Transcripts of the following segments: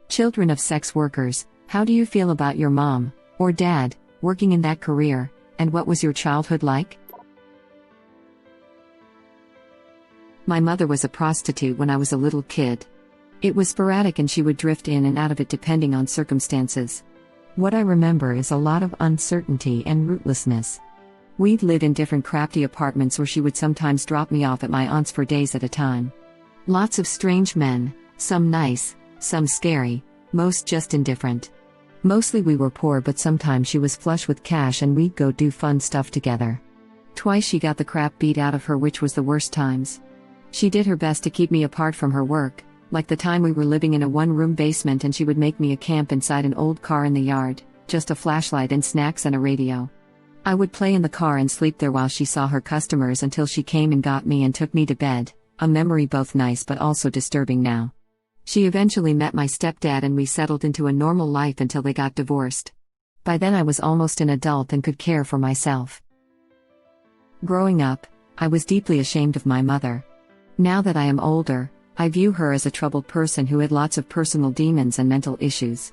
Children of sex workers, how do you feel about your mom, or dad, working in that career, and what was your childhood like? My mother was a prostitute when I was a little kid. It was sporadic and she would drift in and out of it depending on circumstances. What I remember is a lot of uncertainty and rootlessness. We'd live in different crafty apartments where she would sometimes drop me off at my aunt's for days at a time. Lots of strange men, some nice, some scary, most just indifferent. Mostly we were poor, but sometimes she was flush with cash and we'd go do fun stuff together. Twice she got the crap beat out of her, which was the worst times. She did her best to keep me apart from her work, like the time we were living in a one-room basement and she would make me a camp inside an old car in the yard, just a flashlight and snacks and a radio. I would play in the car and sleep there while she saw her customers until she came and got me and took me to bed, a memory both nice but also disturbing now. She eventually met my stepdad and we settled into a normal life until they got divorced. By then I was almost an adult and could care for myself. Growing up, I was deeply ashamed of my mother. Now that I am older, I view her as a troubled person who had lots of personal demons and mental issues.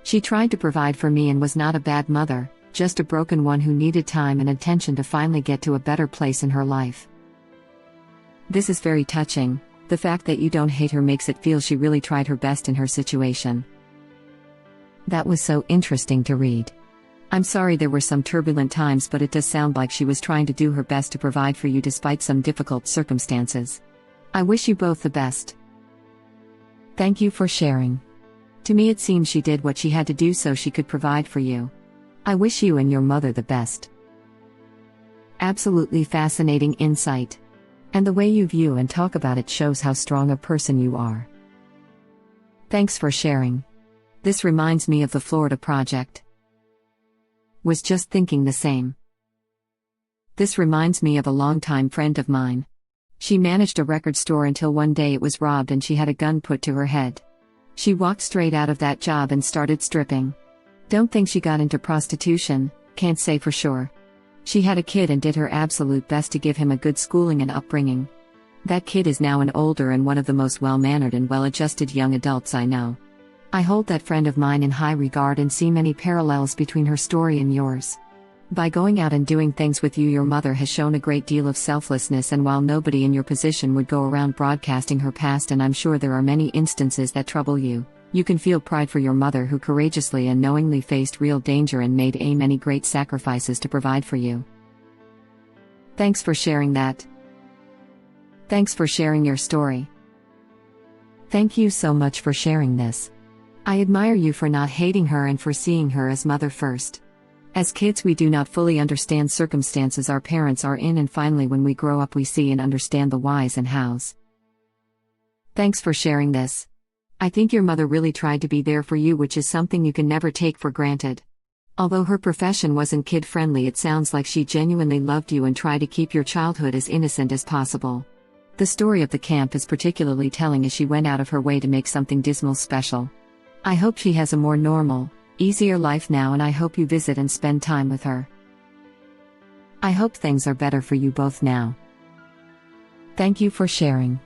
She tried to provide for me and was not a bad mother, just a broken one who needed time and attention to finally get to a better place in her life. This is very touching. The fact that you don't hate her makes it feel she really tried her best in her situation. That was so interesting to read. I'm sorry there were some turbulent times, but it does sound like she was trying to do her best to provide for you despite some difficult circumstances. I wish you both the best. Thank you for sharing. To me it seems she did what she had to do so she could provide for you. I wish you and your mother the best. Absolutely fascinating insight. And the way you view and talk about it shows how strong a person you are. Thanks for sharing. This reminds me of the Florida Project. Was just thinking the same. This reminds me of a longtime friend of mine. She managed a record store until one day it was robbed and she had a gun put to her head. She walked straight out of that job and started stripping. Don't think she got into prostitution, can't say for sure. She had a kid and did her absolute best to give him a good schooling and upbringing. That kid is now an older and one of the most well-mannered and well-adjusted young adults I know. I hold that friend of mine in high regard and see many parallels between her story and yours. By going out and doing things with you, your mother has shown a great deal of selflessness, and while nobody in your position would go around broadcasting her past, and I'm sure there are many instances that trouble you, you can feel pride for your mother who courageously and knowingly faced real danger and made many great sacrifices to provide for you. Thanks for sharing that. Thanks for sharing your story. Thank you so much for sharing this. I admire you for not hating her and for seeing her as mother first. As kids we do not fully understand circumstances our parents are in, and finally when we grow up we see and understand the whys and hows. Thanks for sharing this. I think your mother really tried to be there for you, which is something you can never take for granted. Although her profession wasn't kid-friendly, it sounds like she genuinely loved you and tried to keep your childhood as innocent as possible. The story of the camp is particularly telling as she went out of her way to make something dismal special. I hope she has a more normal, easier life now, and I hope you visit and spend time with her. I hope things are better for you both now. Thank you for sharing.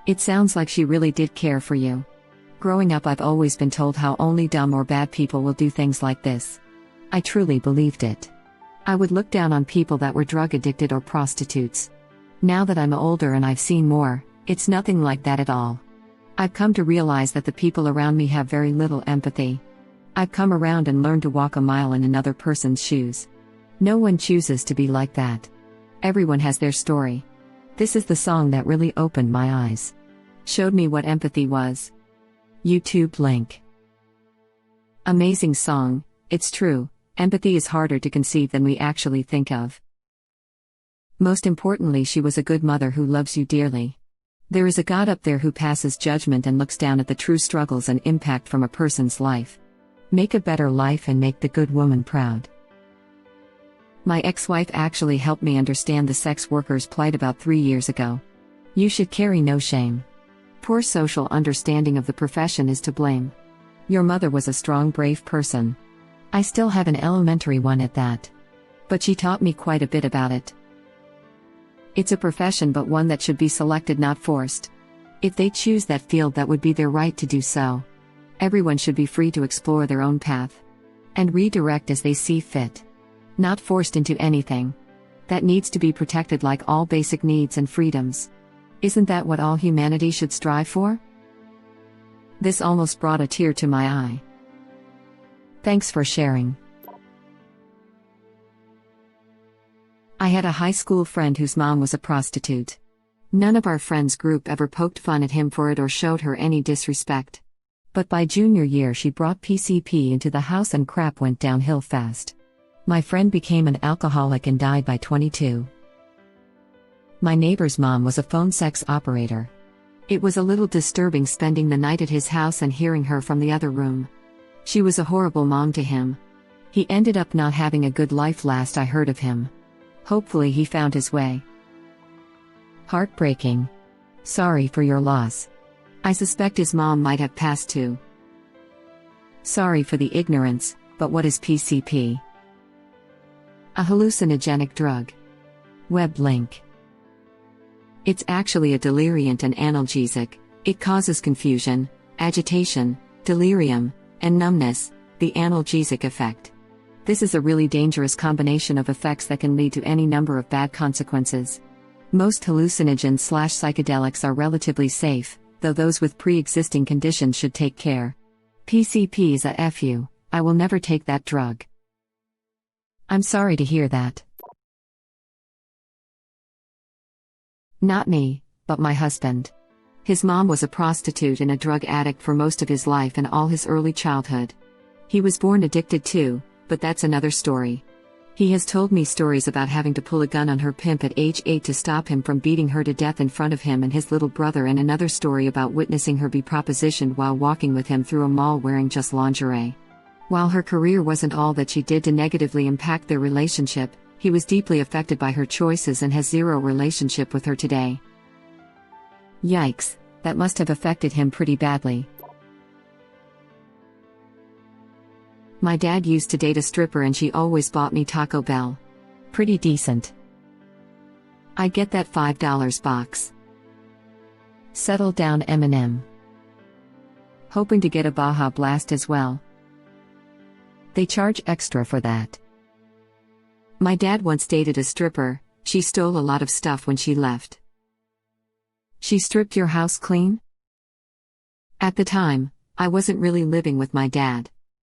It sounds like she really did care for you. Growing up I've always been told how only dumb or bad people will do things like this. I truly believed it. I would look down on people that were drug addicted or prostitutes. Now that I'm older and I've seen more, it's nothing like that at all. I've come to realize that the people around me have very little empathy. I've come around and learned to walk a mile in another person's shoes. No one chooses to be like that. Everyone has their story. This is the song that really opened my eyes. Showed me what empathy was. YouTube link. Amazing song, it's true, empathy is harder to conceive than we actually think of. Most importantly, she was a good mother who loves you dearly. There is a God up there who passes judgment and looks down at the true struggles and impact from a person's life. Make a better life and make the good woman proud. My ex-wife actually helped me understand the sex workers' plight about 3 years ago. You should carry no shame. Poor social understanding of the profession is to blame. Your mother was a strong, brave person. I still have an elementary one at that. But she taught me quite a bit about it. It's a profession, but one that should be selected, not forced. If they choose that field, that would be their right to do so. Everyone should be free to explore their own path and redirect as they see fit. Not forced into anything that needs to be protected, like all basic needs and freedoms. Isn't that what all humanity should strive for? This almost brought a tear to my eye. Thanks for sharing. I had a high school friend whose mom was a prostitute. None of our friends group ever poked fun at him for it or showed her any disrespect. But by junior year she brought PCP into the house and crap went downhill fast. My friend became an alcoholic and died by 22. My neighbor's mom was a phone sex operator. It was a little disturbing spending the night at his house and hearing her from the other room. She was a horrible mom to him. He ended up not having a good life last I heard of him. Hopefully he found his way. Heartbreaking. Sorry for your loss. I suspect his mom might have passed too. Sorry for the ignorance, but what is PCP? A hallucinogenic drug. Web link. It's actually a deliriant and analgesic. It causes confusion, agitation, delirium, and numbness, the analgesic effect. This is a really dangerous combination of effects that can lead to any number of bad consequences. Most hallucinogens/psychedelics are relatively safe, though those with pre-existing conditions should take care. PCP is a FU. I will never take that drug. I'm sorry to hear that. Not me, but my husband. His mom was a prostitute and a drug addict for most of his life and all his early childhood. He was born addicted too, but that's another story. He has told me stories about having to pull a gun on her pimp at age 8 to stop him from beating her to death in front of him and his little brother, and another story about witnessing her be propositioned while walking with him through a mall wearing just lingerie. While her career wasn't all that she did to negatively impact their relationship, he was deeply affected by her choices and has zero relationship with her today. Yikes, that must have affected him pretty badly. My dad used to date a stripper and she always bought me Taco Bell. Pretty decent. I get that $5 box. Settle down, Eminem. Hoping to get a Baja Blast as well. They charge extra for that. My dad once dated a stripper. She stole a lot of stuff when she left. She stripped your house clean? At the time, I wasn't really living with my dad.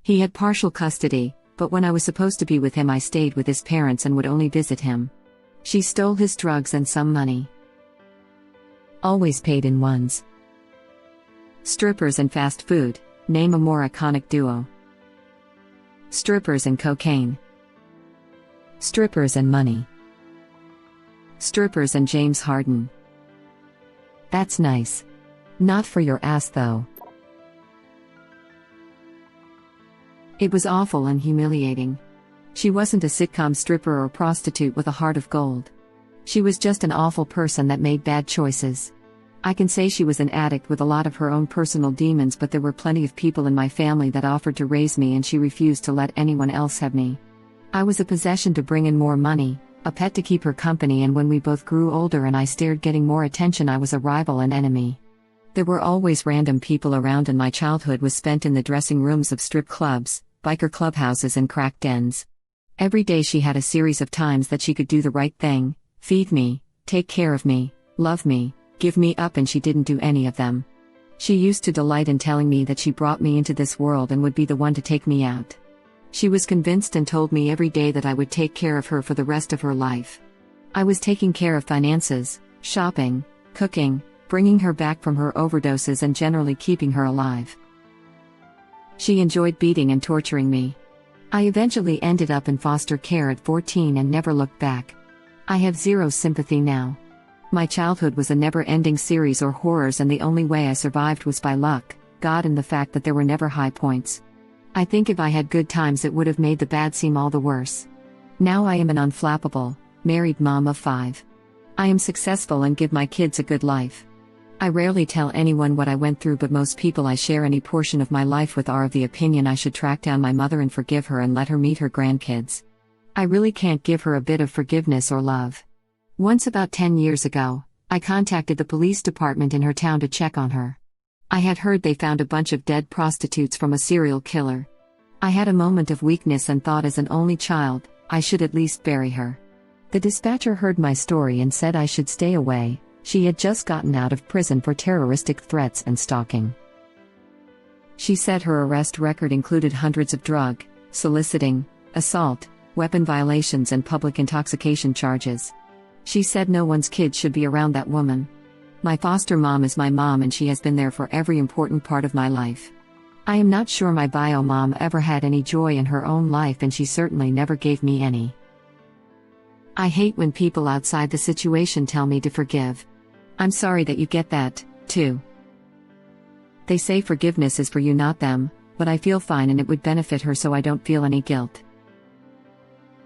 He had partial custody, but when I was supposed to be with him I stayed with his parents and would only visit him. She stole his drugs and some money. Always paid in ones. Strippers and fast food, name a more iconic duo. Strippers and cocaine. Strippers and money. Strippers and James Harden. That's nice. Not for your ass though. It was awful and humiliating. She wasn't a sitcom stripper or prostitute with a heart of gold. She was just an awful person that made bad choices. I can say she was an addict with a lot of her own personal demons, but there were plenty of people in my family that offered to raise me and she refused to let anyone else have me. I was a possession to bring in more money, a pet to keep her company, and when we both grew older and I started getting more attention I was a rival and enemy. There were always random people around and my childhood was spent in the dressing rooms of strip clubs, biker clubhouses and crack dens. Every day she had a series of times that she could do the right thing, feed me, take care of me, love me, give me up, and she didn't do any of them. She used to delight in telling me that she brought me into this world and would be the one to take me out. She was convinced and told me every day that I would take care of her for the rest of her life. I was taking care of finances, shopping, cooking, bringing her back from her overdoses and generally keeping her alive. She enjoyed beating and torturing me. I eventually ended up in foster care at 14 and never looked back. I have zero sympathy now. My childhood was a never-ending series of horrors, and the only way I survived was by luck, God, and the fact that there were never high points. I think if I had good times it would have made the bad seem all the worse. Now I am an unflappable, married mom of 5. I am successful and give my kids a good life. I rarely tell anyone what I went through, but most people I share any portion of my life with are of the opinion I should track down my mother and forgive her and let her meet her grandkids. I really can't give her a bit of forgiveness or love. Once, about 10 years ago, I contacted the police department in her town to check on her. I had heard they found a bunch of dead prostitutes from a serial killer. I had a moment of weakness and thought, as an only child, I should at least bury her. The dispatcher heard my story and said I should stay away. She had just gotten out of prison for terroristic threats and stalking. She said her arrest record included hundreds of drug, soliciting, assault, weapon violations and public intoxication charges. She said no one's kid should be around that woman. My foster mom is my mom and she has been there for every important part of my life. I am not sure my bio mom ever had any joy in her own life and she certainly never gave me any. I hate when people outside the situation tell me to forgive. I'm sorry that you get that, too. They say forgiveness is for you, not them, but I feel fine and it would benefit her, so I don't feel any guilt.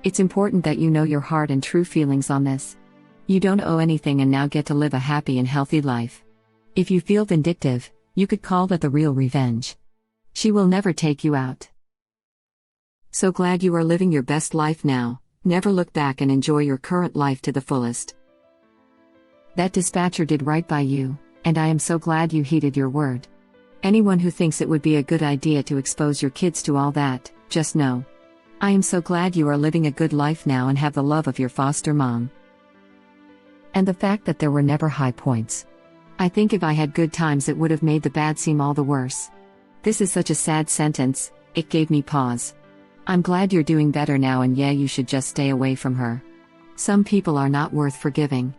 It's important that you know your heart and true feelings on this. You don't owe anything and now get to live a happy and healthy life. If you feel vindictive, you could call that the real revenge. She will never take you out. So glad you are living your best life now. Never look back and enjoy your current life to the fullest. That dispatcher did right by you, and I am so glad you heeded your word. Anyone who thinks it would be a good idea to expose your kids to all that, just know. I am so glad you are living a good life now and have the love of your foster mom. And the fact that there were never high points. I think if I had good times it would have made the bad seem all the worse. This is such a sad sentence, it gave me pause. I'm glad you're doing better now and yeah, you should just stay away from her. Some people are not worth forgiving.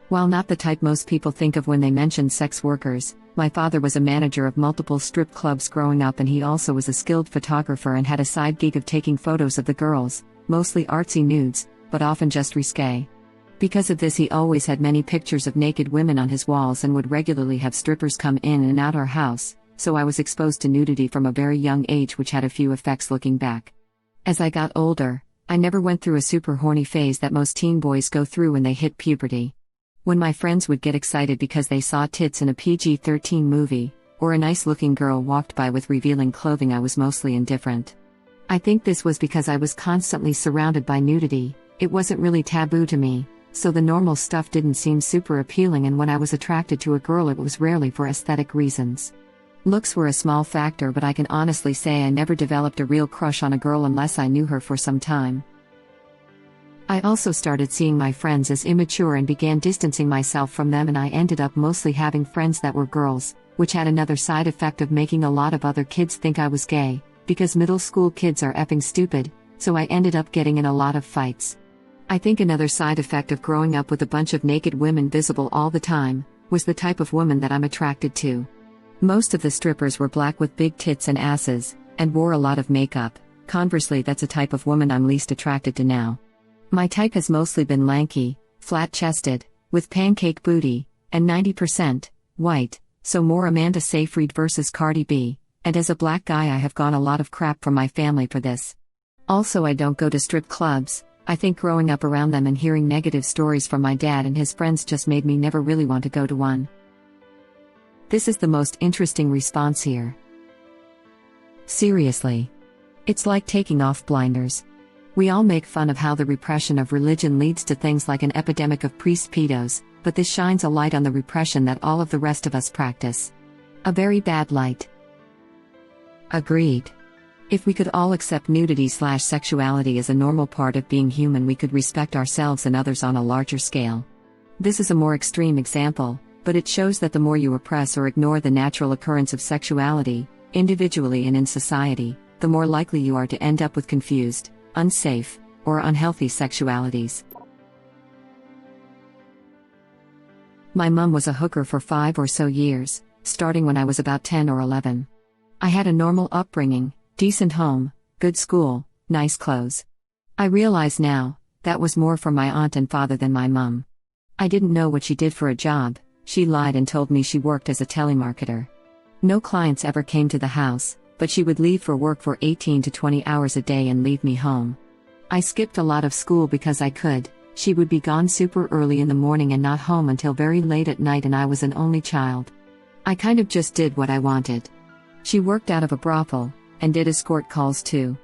While not the type most people think of when they mention sex workers, my father was a manager of multiple strip clubs growing up and he also was a skilled photographer and had a side gig of taking photos of the girls, mostly artsy nudes, but often just risque. Because of this he always had many pictures of naked women on his walls and would regularly have strippers come in and out our house, so I was exposed to nudity from a very young age, which had a few effects looking back. As I got older, I never went through a super horny phase that most teen boys go through when they hit puberty. When my friends would get excited because they saw tits in a PG-13 movie, or a nice-looking girl walked by with revealing clothing, I was mostly indifferent. I think this was because I was constantly surrounded by nudity. It wasn't really taboo to me, so the normal stuff didn't seem super appealing, and when I was attracted to a girl it was rarely for aesthetic reasons. Looks were a small factor, but I can honestly say I never developed a real crush on a girl unless I knew her for some time. I also started seeing my friends as immature and began distancing myself from them, and I ended up mostly having friends that were girls, which had another side effect of making a lot of other kids think I was gay, because middle school kids are effing stupid, so I ended up getting in a lot of fights. I think another side effect of growing up with a bunch of naked women visible all the time, was the type of woman that I'm attracted to. Most of the strippers were black with big tits and asses, and wore a lot of makeup. Conversely, that's a type of woman I'm least attracted to now. My type has mostly been lanky, flat-chested, with pancake booty, and 90% white, so more Amanda Seyfried versus Cardi B, and as a black guy I have gone a lot of crap from my family for this. Also, I don't go to strip clubs. I think growing up around them and hearing negative stories from my dad and his friends just made me never really want to go to one. This is the most interesting response here. Seriously. It's like taking off blinders. We all make fun of how the repression of religion leads to things like an epidemic of priest pedos, but this shines a light on the repression that all of the rest of us practice. A very bad light. Agreed. If we could all accept nudity/sexuality as a normal part of being human, we could respect ourselves and others on a larger scale. This is a more extreme example, but it shows that the more you oppress or ignore the natural occurrence of sexuality, individually and in society, the more likely you are to end up with confused, unsafe, or unhealthy sexualities. My mom was a hooker for 5 or so years, starting when I was about 10 or 11. I had a normal upbringing, decent home, good school, nice clothes. I realize now, that was more from my aunt and father than my mom. I didn't know what she did for a job. She lied and told me she worked as a telemarketer. No clients ever came to the house, but she would leave for work for 18 to 20 hours a day and leave me home. I skipped a lot of school because I could. She would be gone super early in the morning and not home until very late at night, and I was an only child. I kind of just did what I wanted. She worked out of a brothel, and did escort calls too.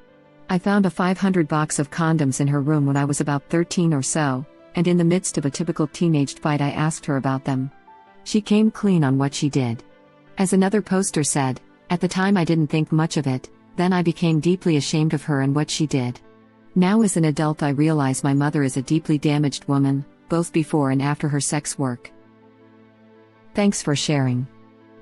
I found a 500 box of condoms in her room when I was about 13 or so, and in the midst of a typical teenage fight I asked her about them. She came clean on what she did. As another poster said, "At the time I didn't think much of it, then I became deeply ashamed of her and what she did. Now as an adult I realize my mother is a deeply damaged woman, both before and after her sex work." Thanks for sharing.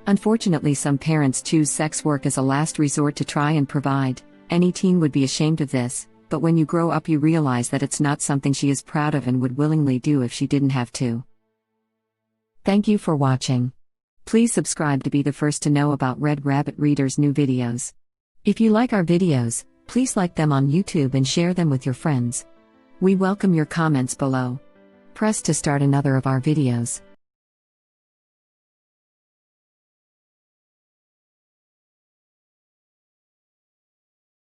Unfortunately, some parents choose sex work as a last resort to try and provide. Any teen would be ashamed of this, but when you grow up you realize that it's not something she is proud of and would willingly do if she didn't have to. Thank you for watching. Please subscribe to be the first to know about Red Rabbit Reader's new videos. If you like our videos, please like them on YouTube and share them with your friends. We welcome your comments below. Press to start another of our videos.